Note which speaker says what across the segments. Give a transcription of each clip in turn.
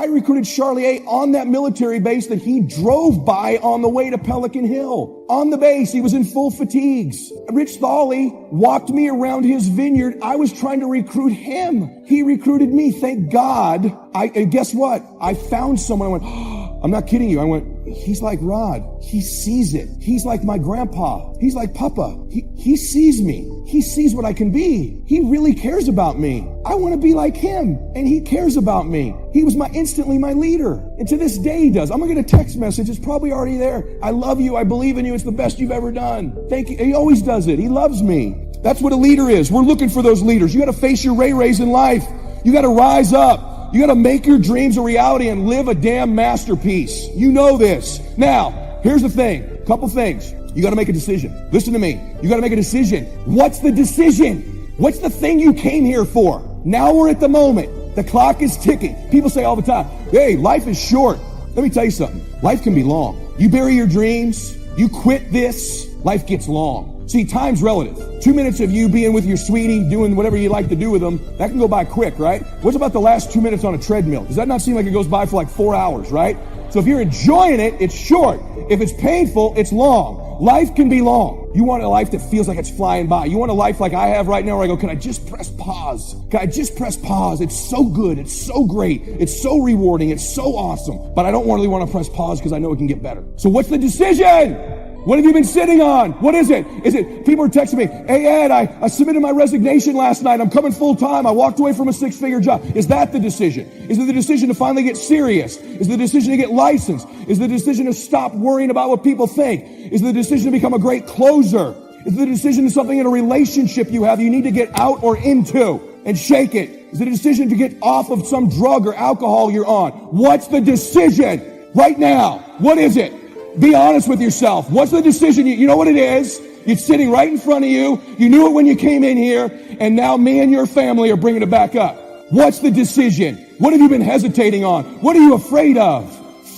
Speaker 1: I recruited Charlie A on that military base that he drove by on the way to Pelican Hill. On the base, he was in full fatigues. Rich Thawley walked me around his vineyard. I was trying to recruit him. He recruited me. Thank God. And guess what? I found someone. I went, oh, I'm not kidding you. I went, he's like Rod. He sees it. He's like my grandpa. He's like Papa. He sees me. He sees what I can be. He really cares about me. I want to be like him, and he cares about me. He was instantly my leader. And to this day he does. I'm going to get a text message. It's probably already there. I love you. I believe in you. It's the best you've ever done. Thank you. He always does it. He loves me. That's what a leader is. We're looking for those leaders. You got to face your Ray-Rays in life. You got to rise up. You got to make your dreams a reality and live a damn masterpiece. You know this. Now, here's the thing. A couple things. You got to make a decision. Listen to me. You got to make a decision. What's the decision? What's the thing you came here for? Now we're at the moment. The clock is ticking. People say all the time, hey, life is short. Let me tell you something. Life can be long. You bury your dreams. You quit this. Life gets long. See, time's relative. 2 minutes of you being with your sweetie, doing whatever you like to do with them, that can go by quick, right? What's about the last 2 minutes on a treadmill? Does that not seem like it goes by for like 4 hours, right? So if you're enjoying it, it's short. If it's painful, it's long. Life can be long. You want a life that feels like it's flying by. You want a life like I have right now where I go, can I just press pause? Can I just press pause? It's so good. It's so great. It's so rewarding. It's so awesome. But I don't really want to press pause because I know it can get better. So what's the decision? What have you been sitting on? What is it? Is it, people are texting me, hey Ed, I submitted my resignation last night. I'm coming full time. I walked away from a 6-figure job. Is that the decision? Is it the decision to finally get serious? Is it the decision to get licensed? Is it the decision to stop worrying about what people think? Is it the decision to become a great closer? Is it the decision to something in a relationship you have you need to get out or into and shake it? Is it a decision to get off of some drug or alcohol you're on? What's the decision right now? What is it? Be honest with yourself. What's the decision? You know what it is. It's sitting right in front of you. You knew it when you came in here, and now me and your family are bringing it back up. What's the decision? What have you been hesitating on? What are you afraid of?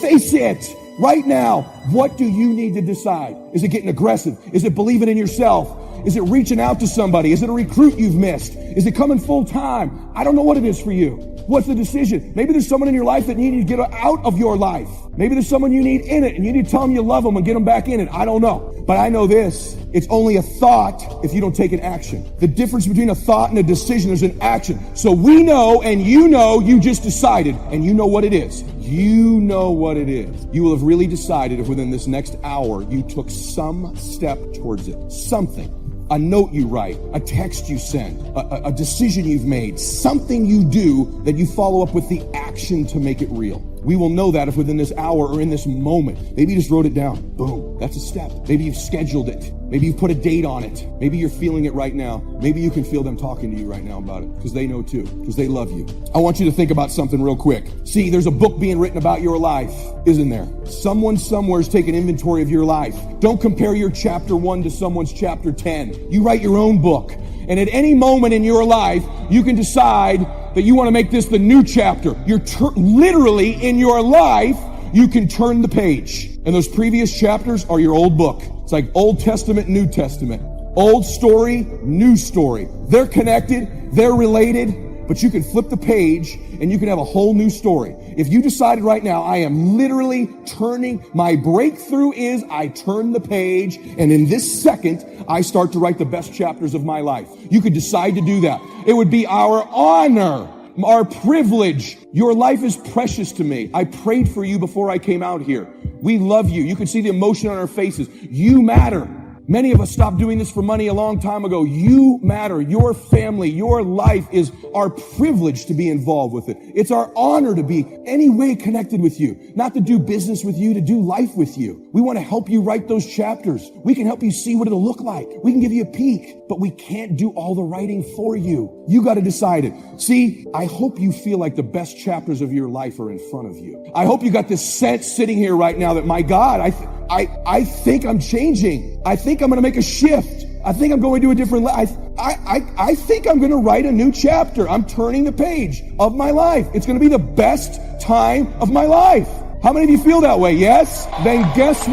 Speaker 1: Face it right now. What do you need to decide? Is it getting aggressive? Is it believing in yourself? Is it reaching out to somebody? Is it a recruit you've missed? Is it coming full time? I don't know what it is for you. What's the decision? Maybe there's someone in your life that you need to get out of your life. Maybe there's someone you need in it and you need to tell them you love them and get them back in it. I don't know. But I know this. It's only a thought if you don't take an action. The difference between a thought and a decision is an action. So we know and you just decided and you know what it is. You know what it is. You will have really decided if within this next hour you took some step towards it. Something. A note you write, a text you send, a decision you've made, something you do that you follow up with the action to make it real. We will know that if within this hour or in this moment, maybe you just wrote it down. Boom, that's a step. Maybe you've scheduled it. Maybe you've put a date on it. Maybe you're feeling it right now. Maybe you can feel them talking to you right now about it because they know too, because they love you. I want you to think about something real quick. See, there's a book being written about your life, isn't there? Someone somewhere is taking inventory of your life. Don't compare your chapter 1 to someone's chapter 10. You write your own book. And at any moment in your life, you can decide that you want to make this the new chapter. You're literally in your life, you can turn the page. And those previous chapters are your old book. It's like Old Testament, New Testament. Old story, new story. They're connected, they're related, but you can flip the page and you can have a whole new story. If you decided right now, I am literally turning, my breakthrough is I turn the page, and in this second, I start to write the best chapters of my life. You could decide to do that. It would be our honor, our privilege. Your life is precious to me. I prayed for you before I came out here. We love you. You can see the emotion on our faces. You matter. Many of us stopped doing this for money a long time ago. You matter. Your family, your life is our privilege to be involved with it. It's our honor to be any way connected with you, not to do business with you, to do life with you. We want to help you write those chapters. We can help you see what it'll look like. We can give you a peek, but we can't do all the writing for you. You got to decide it. See, I hope you feel like the best chapters of your life are in front of you. I hope you got this sense sitting here right now that, my God, I think I'm changing. I think I'm going to make a shift. I think I'm going to a different life. I think I'm going to write a new chapter. I'm turning the page of my life. It's going to be the best time of my life. How many of you feel that way? Yes? Then guess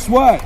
Speaker 1: what?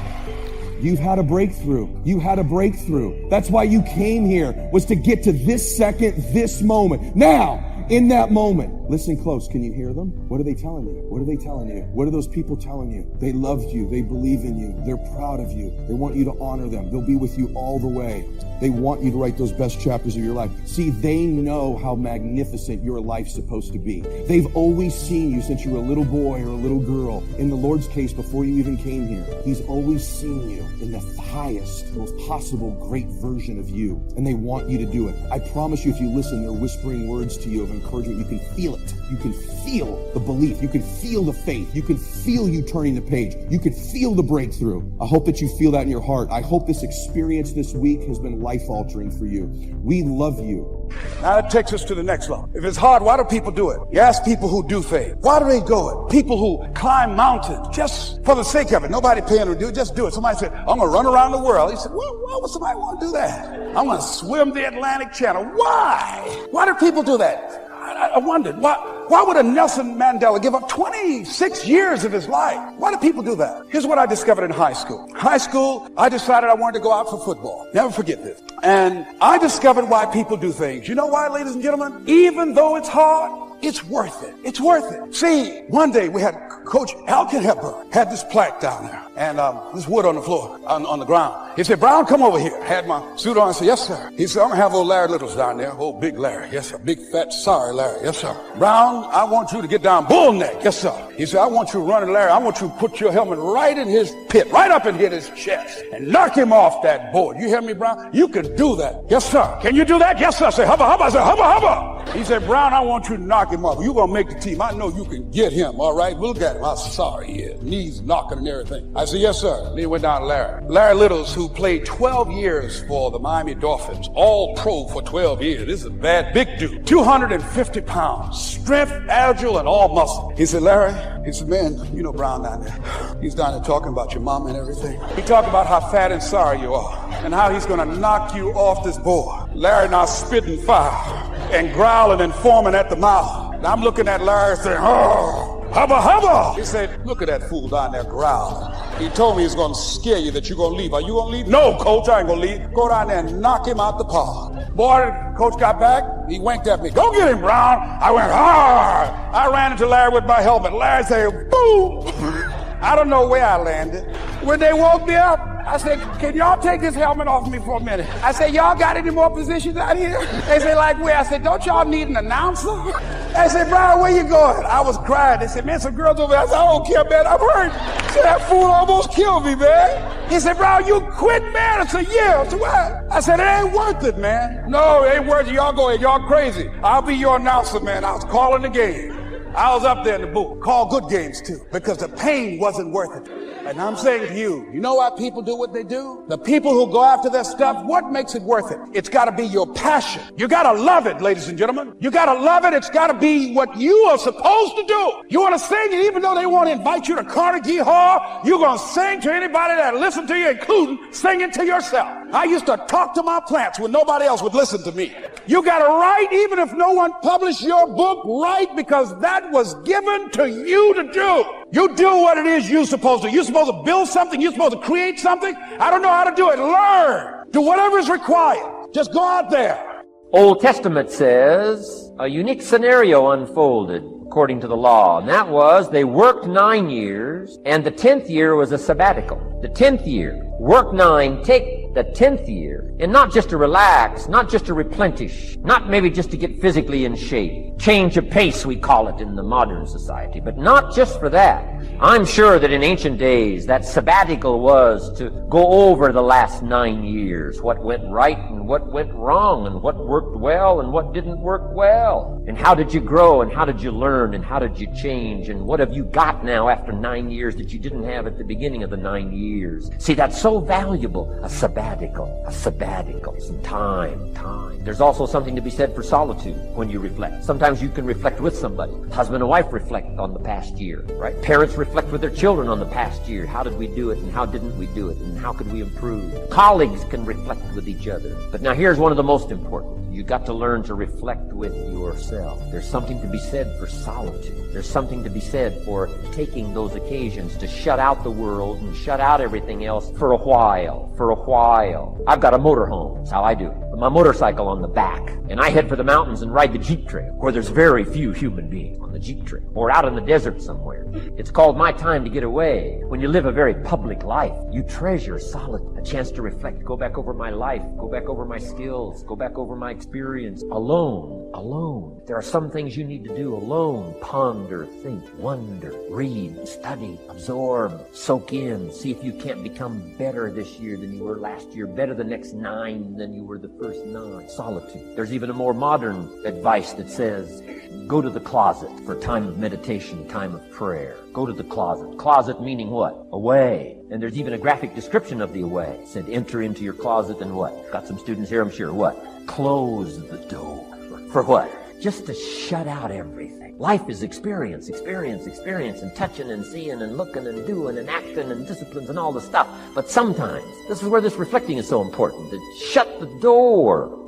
Speaker 1: You've had a breakthrough. You had a breakthrough. That's why you came here, was to get to this second, this moment. Now, in that moment, Listen close. Can you hear them? What are they telling you? What are they telling you? What are those people telling you? They love you. They believe in you. They're proud of you. They want you to honor them. They'll be with you all the way. They want you to write those best chapters of your life. See, they know how magnificent your life's supposed to be. They've always seen you since you were a little boy or a little girl. In the Lord's case, before you even came here, He's always seen you in the highest, most possible great version of you. And they want you to do it. I promise you, if you listen, they're whispering words to you of encouragement. You can feel it. You can feel the belief. You can feel the faith. You can feel you turning the page. You can feel the breakthrough. I hope that you feel that in your heart. I hope this experience this week has been life-altering for you. We love you.
Speaker 2: Now that takes us to the next level. If it's hard, why do people do it? You ask people who do things. Why do they go it? People who climb mountains just for the sake of it. Nobody paying them to do it. Just do it. Somebody said, I'm going to run around the world. He said, well, why would somebody want to do that? I'm going to swim the Atlantic Channel. Why? Why do people do that? I wondered, why would a Nelson Mandela give up 26 years of his life? Why do people do that? Here's what I discovered in high school. High school, I decided I wanted to go out for football. Never forget this. And I discovered why people do things. You know why, ladies and gentlemen? Even though it's hard, it's worth it. It's worth it. See, one day we had Coach Alkin Hepburn had this plaque down there and this wood on the floor, on the ground. He said, Brown, come over here. I had my suit on. I said, yes, sir. He said, I'm going to have old Larry Littles down there. Old big Larry. Yes, sir. Big, fat, sorry Larry. Yes, sir. Brown, I want you to get down bull neck. Yes, sir. He said, I want you running Larry. I want you to put your helmet right in his pit, right up and hit his chest and knock him off that board. You hear me, Brown? You can do that. Yes, sir. Can you do that? Yes, sir. I said, hubba, hubba. I said, hubba, hubba. He said, Brown, I want you to knock him off. You're going to make the team. I know you can get him. All right. Look at him. I'm sorry. Yeah. Knees knocking and everything. I said, yes, sir. Then he went down to Larry. Larry Littles, who played 12 years for the Miami Dolphins, all pro for 12 years. This is a bad, big dude. 250 pounds, strength, agile, and all muscle. He said, Larry, he said, man, you know Brown down there. He's down there talking about your mama and everything. He talked about how fat and sorry you are and how he's going to knock you off this board. Larry now spitting fire and growling and foaming at the mouth. And I'm looking at Larry saying, oh, hubba, hubba. He said, look at that fool down there growling. He told me he's going to scare you that you're going to leave. Are you going to leave? No, coach, I ain't going to leave. Go down there and knock him out the park. Boy, coach got back. He winked at me. Go get him, Brown. I went, ah. I ran into Larry with my helmet. Larry said, boom. I don't know where I landed. When they woke me up, I said, can y'all take this helmet off me for a minute? I said, y'all got any more positions out here? They said, like where? I said, don't y'all need an announcer? I said, Brian, where you going? I was crying. They said, man, some girls over there. I said, I don't care, man. I'm hurt. I said, that fool almost killed me, man. He said, Brian, you quit, man. I said, yeah. I said, what? I said, it ain't worth it, man. No, it ain't worth it. Y'all go ahead. Y'all crazy. I'll be your announcer, man. I was calling the game. I was up there in the booth. Call good games, too, because the pain wasn't worth it. And I'm saying to you, you know why people do what they do? The people who go after their stuff, what makes it worth it? It's got to be your passion. You got to love it, ladies and gentlemen. You got to love it. It's got to be what you are supposed to do. You want to sing, and even though they want to invite you to Carnegie Hall, you're going to sing to anybody that listens to you, including singing to yourself. I used to talk to my plants when nobody else would listen to me. You got to write, even if no one published your book, write, because that was given to you to do. You do what it is you're supposed to. You're supposed to build something. You're supposed to create something. I don't know how to do it. Learn. Do whatever is required. Just go out there.
Speaker 3: Old Testament says a unique scenario unfolded according to the law, and that was they worked 9 years, and the 10th year was a sabbatical. The 10th year, work 9, take the 10th year, and not just to relax, not just to replenish, not maybe just to get physically in shape. Change of pace, we call it in the modern society, but not just for that. I'm sure that in ancient days, that sabbatical was to go over the last 9 years, what went right and what went wrong, and what worked well and what didn't work well. And how did you grow, and how did you learn, and how did you change, and what have you got now after 9 years that you didn't have at the beginning of the 9 years? See, that's so valuable, a sabbatical, some time. There's also something to be said for solitude when you reflect. Sometimes you can reflect with somebody. Husband and wife reflect on the past year, right? Parents reflect with their children on the past year. How did we do it, and how didn't we do it, and how could we improve? Colleagues can reflect with each other. But now here's one of the most important. You got to learn to reflect with yourself. There's something to be said for solitude. There's something to be said for taking those occasions to shut out the world and shut out everything else for a while. I've got a motorhome. That's how I do it. With my motorcycle on the back. And I head for the mountains and ride the Jeep Trail, where there's very few human beings on the Jeep Trail, or out in the desert somewhere. It's called my time to get away. When you live a very public life, you treasure solitude, a chance to reflect, go back over my life, go back over my skills, go back over my experience, alone. There are some things you need to do alone. Ponder, think, wonder, read, study, absorb, soak in, see if you can't become better this year than you were last year, better the next 9 than you were the first 9. Solitude. There's even a more modern advice that says, go to the closet for time of meditation, time of prayer. Go to the closet. Closet meaning what? Away. And there's even a graphic description of the away. It said, enter into your closet and what? Got some students here, I'm sure. What? Close the door. For what? Just to shut out everything. Life is experience, and touching and seeing and looking and doing and acting and disciplines and all the stuff. But sometimes, this is where this reflecting is so important, to shut the door,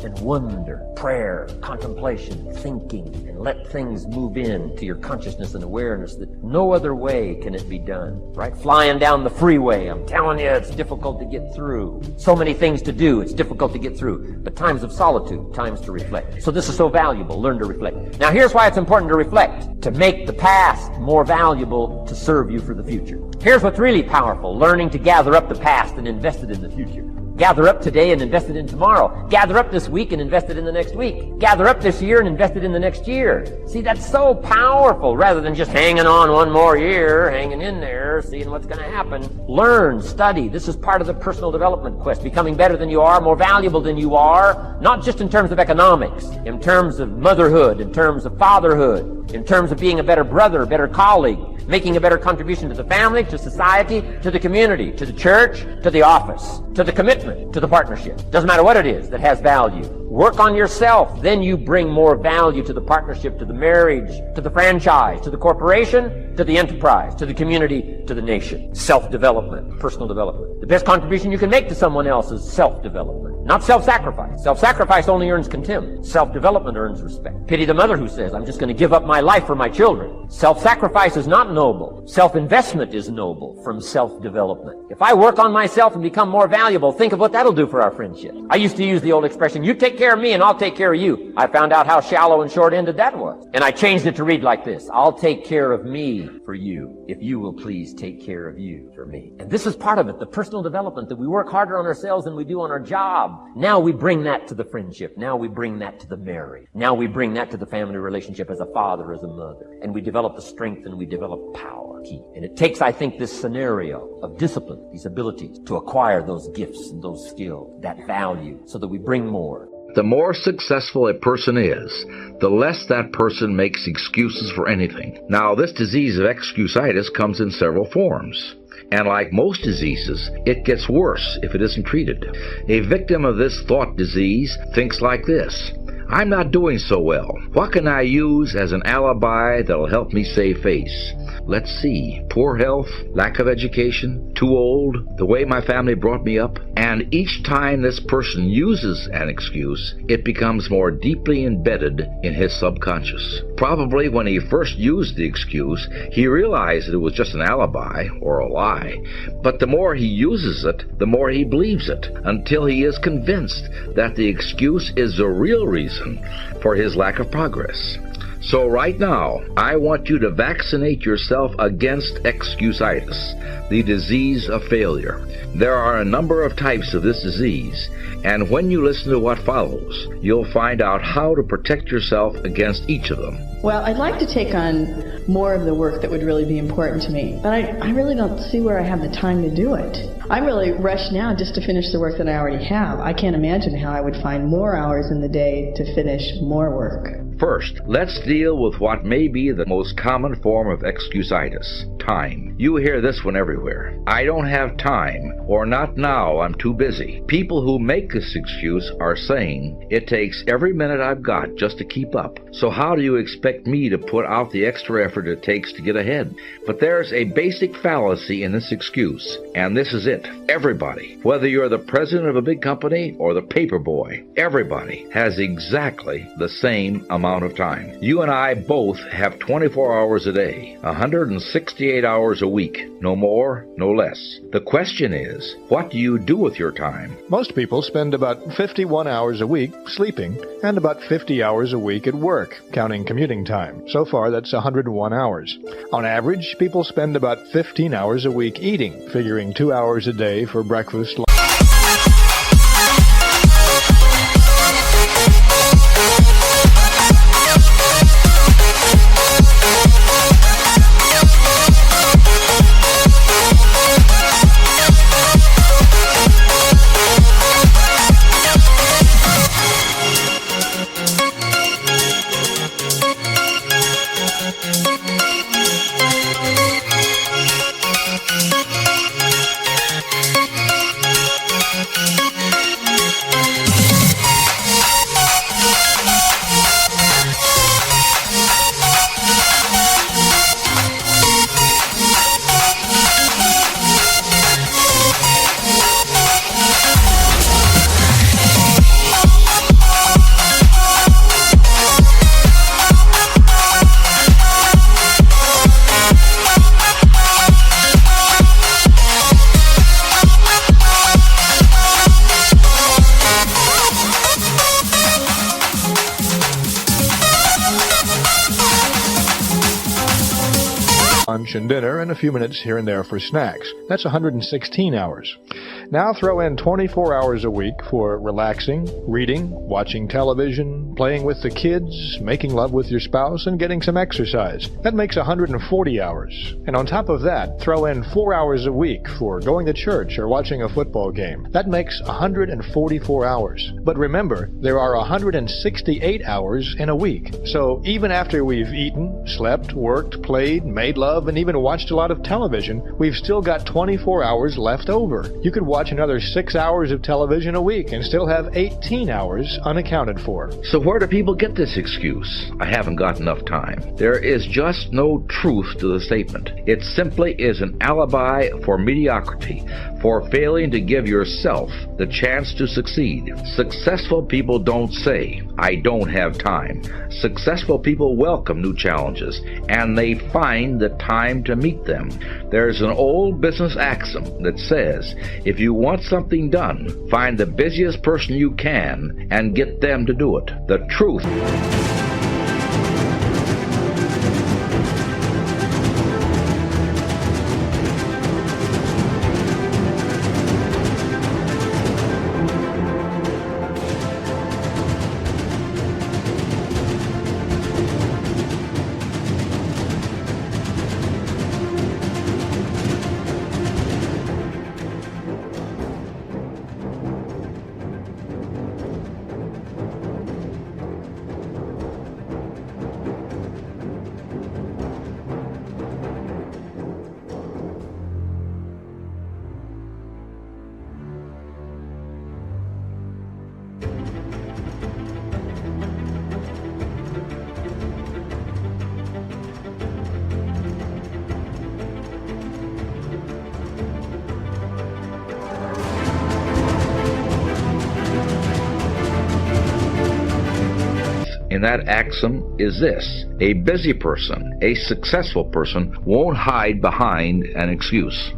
Speaker 3: and wonder, prayer, contemplation, thinking, and let things move in to your consciousness and awareness that no other way can it be done, right? Flying down the freeway, I'm telling you, it's difficult to get through. So many things to do, it's difficult to get through. But times of solitude, times to reflect. So this is so valuable. Learn to reflect. Now here's why it's important to reflect. To make the past more valuable to serve you for the future. Here's what's really powerful. Learning to gather up the past and invest it in the future. Gather up today and invest it in tomorrow. Gather up this week and invest it in the next week. Gather up this year and invest it in the next year. See, that's so powerful, rather than just hanging on one more year, hanging in there, seeing what's going to happen. Learn, study. This is part of the personal development quest. Becoming better than you are, more valuable than you are, not just in terms of economics, in terms of motherhood, in terms of fatherhood, in terms of being a better brother, a better colleague, making a better contribution to the family, to society, to the community, to the church, to the office, to the commitment, to the partnership. Doesn't matter what it is that has value. Work on yourself, then you bring more value to the partnership, to the marriage, to the franchise, to the corporation, to the enterprise, to the community, to the nation. Self-development, personal development. The best contribution you can make to someone else is self-development, not self-sacrifice. Self-sacrifice only earns contempt. Self-development earns respect. Pity the mother who says, I'm just going to give up my life for my children. Self-sacrifice is not noble. Self-investment is noble from self-development. If I work on myself and become more valuable, think of what that'll do for our friendship. I used to use the old expression, you take care of me and I'll take care of you. I found out how shallow and short-ended that was. And I changed it to read like this. I'll take care of me for you if you will please take care of you for me. And this is part of it, the personal development, that we work harder on ourselves than we do on our job. Now we bring that to the friendship. Now we bring that to the marriage. Now we bring that to the family relationship as a father, as a mother. And we develop the strength and we develop power. Key. And it takes, I think, this scenario of discipline, these abilities, to acquire those gifts and those skills, that value, so that we bring more.
Speaker 4: The more successful a person is, the less that person makes excuses for anything. Now, this disease of excusitis comes in several forms. And like most diseases, it gets worse if it isn't treated. A victim of this thought disease thinks like this: I'm not doing so well. What can I use as an alibi that'll help me save face? Let's see. Poor health, lack of education, too old, the way my family brought me up. And each time this person uses an excuse, it becomes more deeply embedded in his subconscious. Probably when he first used the excuse, he realized that it was just an alibi or a lie. But the more he uses it, the more he believes it, until he is convinced that the excuse is the real reason for his lack of progress. So right now, I want you to vaccinate yourself against excusitis, the disease of failure. There are a number of types of this disease, and when you listen to what follows, you'll find out how to protect yourself against each of them.
Speaker 5: Well, I'd like to take on more of the work that would really be important to me, but I really don't see where I have the time to do it. I'm really rushed now just to finish the work that I already have. I can't imagine how I would find more hours in the day to finish more work.
Speaker 4: First, let's deal with what may be the most common form of excusitis, time. You hear this one everywhere. I don't have time, or not now, I'm too busy. People who make this excuse are saying, it takes every minute I've got just to keep up. So how do you expect me to put out the extra effort it takes to get ahead? But there's a basic fallacy in this excuse, and this is it. Everybody, whether you're the president of a big company or the paper boy, everybody has exactly the same amount of time. You and I both have 24 hours a day, 168 hours a week, no more, no less. The question is, what do you do with your time?
Speaker 6: Most people spend about 51 hours a week sleeping and about 50 hours a week at work, counting commuting time. So far, that's 101 hours. On average, people spend about 15 hours a week eating, figuring 2 hours a day for breakfast, lunch. Lunch and dinner, and a few minutes here and there for snacks. That's 116 hours. Now throw in 24 hours a week for relaxing, reading, watching television, playing with the kids, making love with your spouse, and getting some exercise. That makes 140 hours. And on top of that, throw in 4 hours a week for going to church or watching a football game. That makes 144 hours. But remember, there are 168 hours in a week. So even after we've eaten, slept, worked, played, made love, and even watched a lot of television, we've still got 24 hours left over. You could watch another 6 hours of television a week and still have 18 hours unaccounted for.
Speaker 4: So where do people get this excuse? I haven't got enough time. There is just no truth to the statement. It simply is an alibi for mediocrity, for failing to give yourself the chance to succeed. Successful people don't say, I don't have time. Successful people welcome new challenges, and they find the time to meet them. There's an old business axiom that says, if you want something done, find the busiest person you can and get them to do it. The truth. In that axiom is this: a busy person, a successful person, won't hide behind an excuse.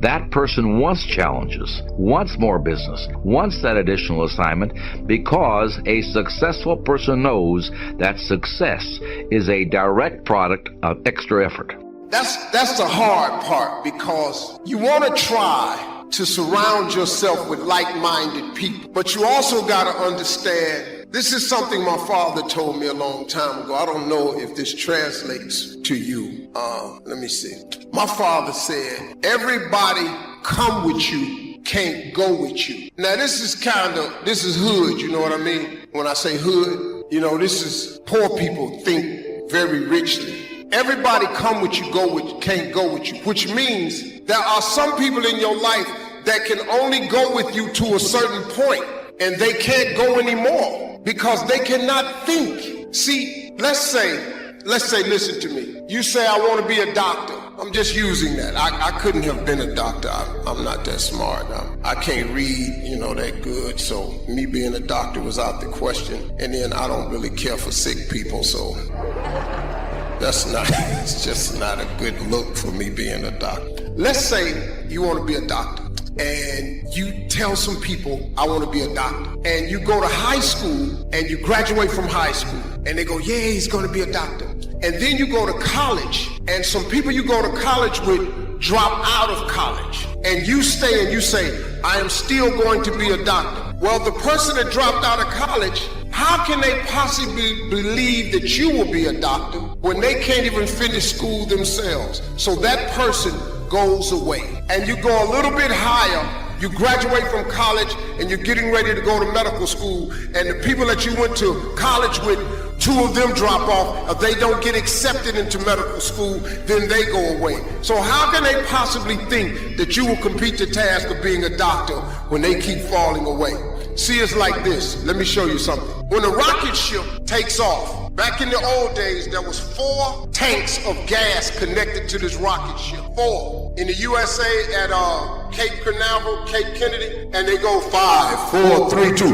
Speaker 4: That person wants challenges, wants more business, wants that additional assignment, because a successful person knows that success is a direct product of extra effort.
Speaker 7: That's the hard part, because you want to try to surround yourself with like-minded people, but you also got to understand, this is something my father told me a long time ago. I don't know if this translates to you. Let me see. My father said, everybody come with you, can't go with you. Now this is hood, you know what I mean? When I say hood, this is poor people think very richly. everybody come with you, go with you, can't go with you, which means there are some people in your life that can only go with you to a certain point, and they can't go anymore because they cannot think. See, let's say, listen to me. You say, I want to be a doctor. I'm just using that. I couldn't have been a doctor. I'm not that smart. I can't read, that good. So me being a doctor was out the question. And then I don't really care for sick people. So it's just not a good look for me being a doctor. Let's say you want to be a doctor. And you tell some people, I want to be a doctor. And you go to high school and you graduate from high school. And they go, yeah, he's going to be a doctor. And then you go to college, and some people you go to college with drop out of college. And you stay and you say, I am still going to be a doctor. Well, the person that dropped out of college, how can they possibly believe that you will be a doctor when they can't even finish school themselves? So that person goes away. And you go a little bit higher. You graduate from college and you're getting ready to go to medical school, and the people that you went to college with, 2 of them drop off. If they don't get accepted into medical school, then they go away. So how can they possibly think that you will complete the task of being a doctor when they keep falling away? See, it's like this. Let me show you something. When a rocket ship takes off, back in the old days, there was 4 tanks of gas connected to this rocket ship. 4. In the USA at Cape Canaveral, Cape Kennedy, and they go 5, 4, 3, 2.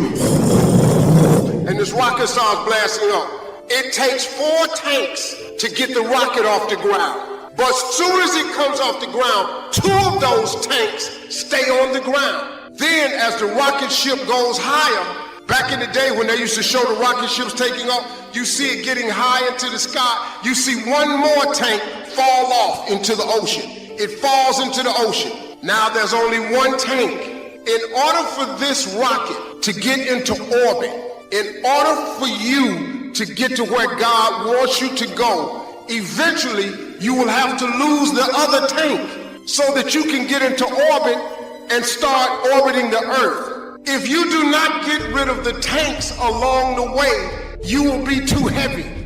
Speaker 7: And this rocket starts blasting off. It takes 4 tanks to get the rocket off the ground. But as soon as it comes off the ground, 2 of those tanks stay on the ground. Then as the rocket ship goes higher, back in the day when they used to show the rocket ships taking off, you see it getting high into the sky. You see one more tank fall off into the ocean. It falls into the ocean. Now there's only 1 tank. In order for this rocket to get into orbit, in order for you to get to where God wants you to go, eventually you will have to lose the other tank so that you can get into orbit and start orbiting the earth. If you do not get rid of the tanks along the way, you will be too heavy.